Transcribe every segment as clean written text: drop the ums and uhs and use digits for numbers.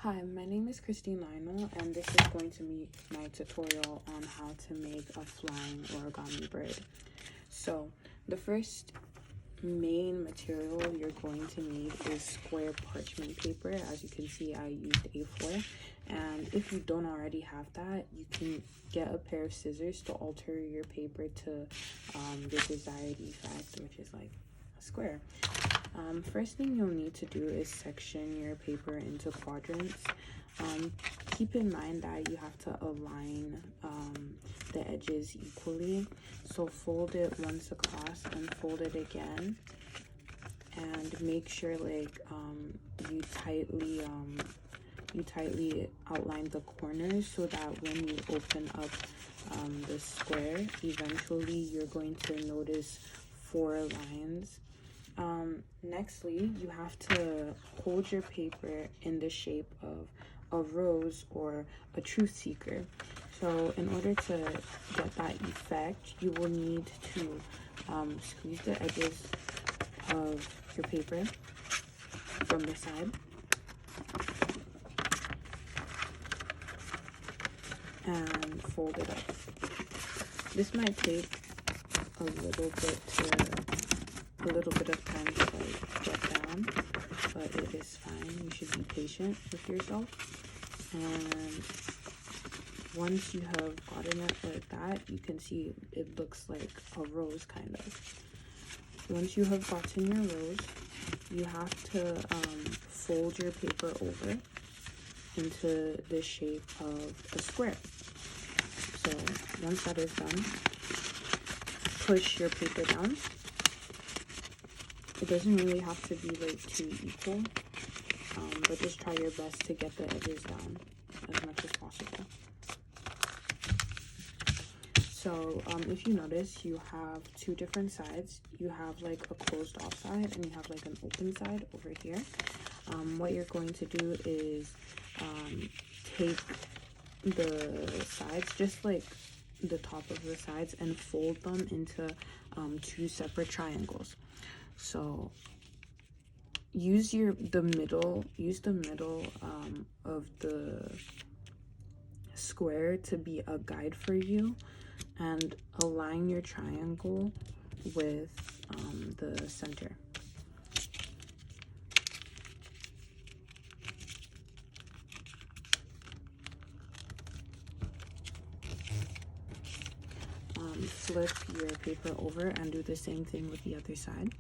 Hi, my name is Christine Lionel, and this is going to be my tutorial on how to make a flying origami bird. So, the first main material you're going to need is square parchment paper. As you can see, I used A4, and if you don't already have that, you can get a pair of scissors to alter your paper to the desired effect, which is like a square. First thing you'll need to do is section your paper into quadrants. Keep in mind that you have to align the edges equally. So fold it once across and fold it again, and make sure like you tightly outline the corners so that when you open up the square, eventually you're going to notice 4 lines. Nextly, you have to hold your paper in the shape of a rose or a truth seeker. So in order to get that effect, you will need to squeeze the edges of your paper from the side and fold it up. This might take a little bit of time to like get down, but it is fine. You should be patient with yourself, and once you have gotten it like that, you can see it looks like a rose kind of. Once you have gotten your rose, you have to fold your paper over into the shape of a square. So once that is done, push your paper down. It doesn't really have to be like too equal, but just try your best to get the edges down as much as possible. So if you notice, you have 2 different sides. You have like a closed off side and you have like an open side over here. What you're going to do is take the sides, just like the top of the sides, and fold them into 2 separate triangles. So use the middle of the square to be a guide for you, and align your triangle with the center. Flip your paper over and do the same thing with the other side.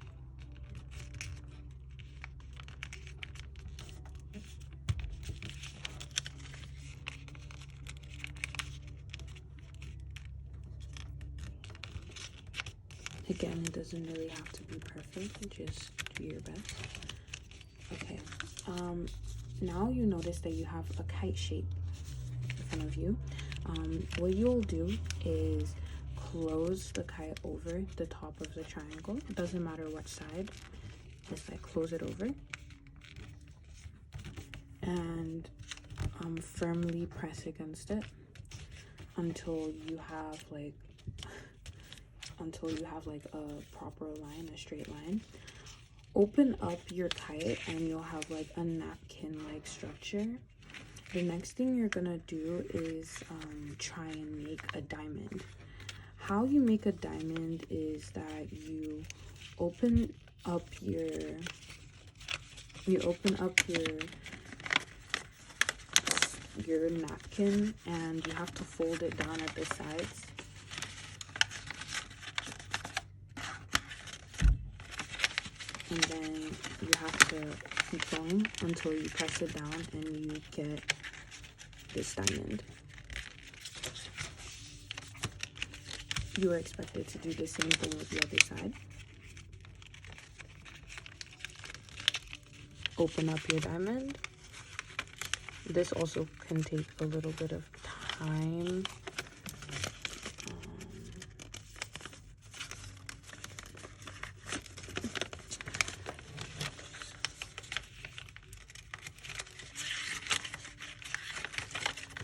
Again, it doesn't really have to be perfect, just do your best. Okay, now you notice that you have a kite shape in front of you. What you'll do is close the kite over the top of the triangle. It doesn't matter what side, just like close it over, and firmly press against it until you have like a proper line, a straight line. Open up your kite and you'll have like a napkin like structure. The next thing you're gonna do is try and make a diamond. How you make a diamond is that you open up your napkin, and you have to fold it down at the sides. And then you have to keep going until you press it down and you get this diamond. You are expected to do the same thing with the other side. Open up your diamond. This also can take a little bit of time.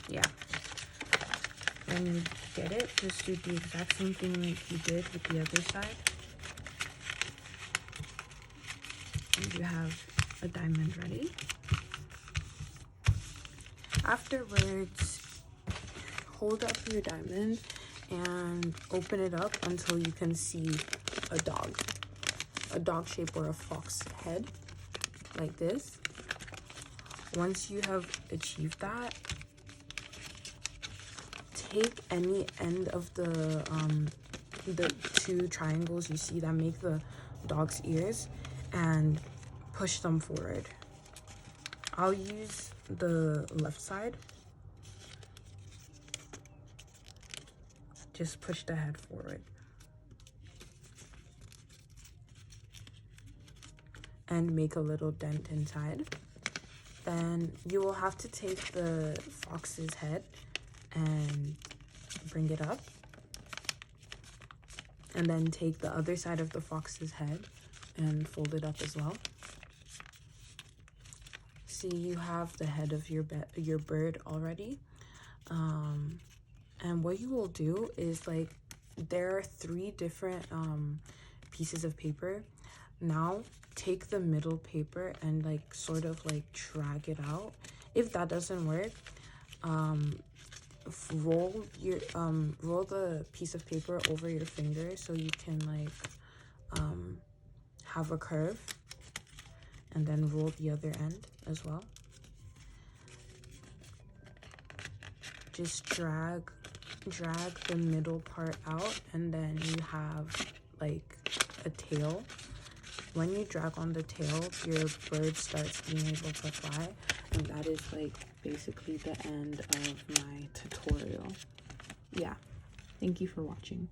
Yeah, when you get it, just do the exact same thing like you did with the other side, and you have a diamond ready. Afterwards, hold up your diamond and open it up until you can see a dog shape or a fox head, like this. Once you have achieved that, take any end of the 2 triangles you see that make the dog's ears and push them forward. I'll use the left side. Just push the head forward. And make a little dent inside. Then you will have to take the fox's head and bring it up. And then take the other side of the fox's head and fold it up as well. See, you have the head of your bird already. And what you will do is, like, there are 3 different pieces of paper. Now take the middle paper and like sort of like drag it out. If that doesn't work, roll the piece of paper over your finger so you can like have a curve, and then roll the other end as well. Just drag the middle part out, and then you have like a tail. When you drag on the tail, your bird starts being able to fly, and that is like basically the end of my tutorial. Yeah, thank you for watching.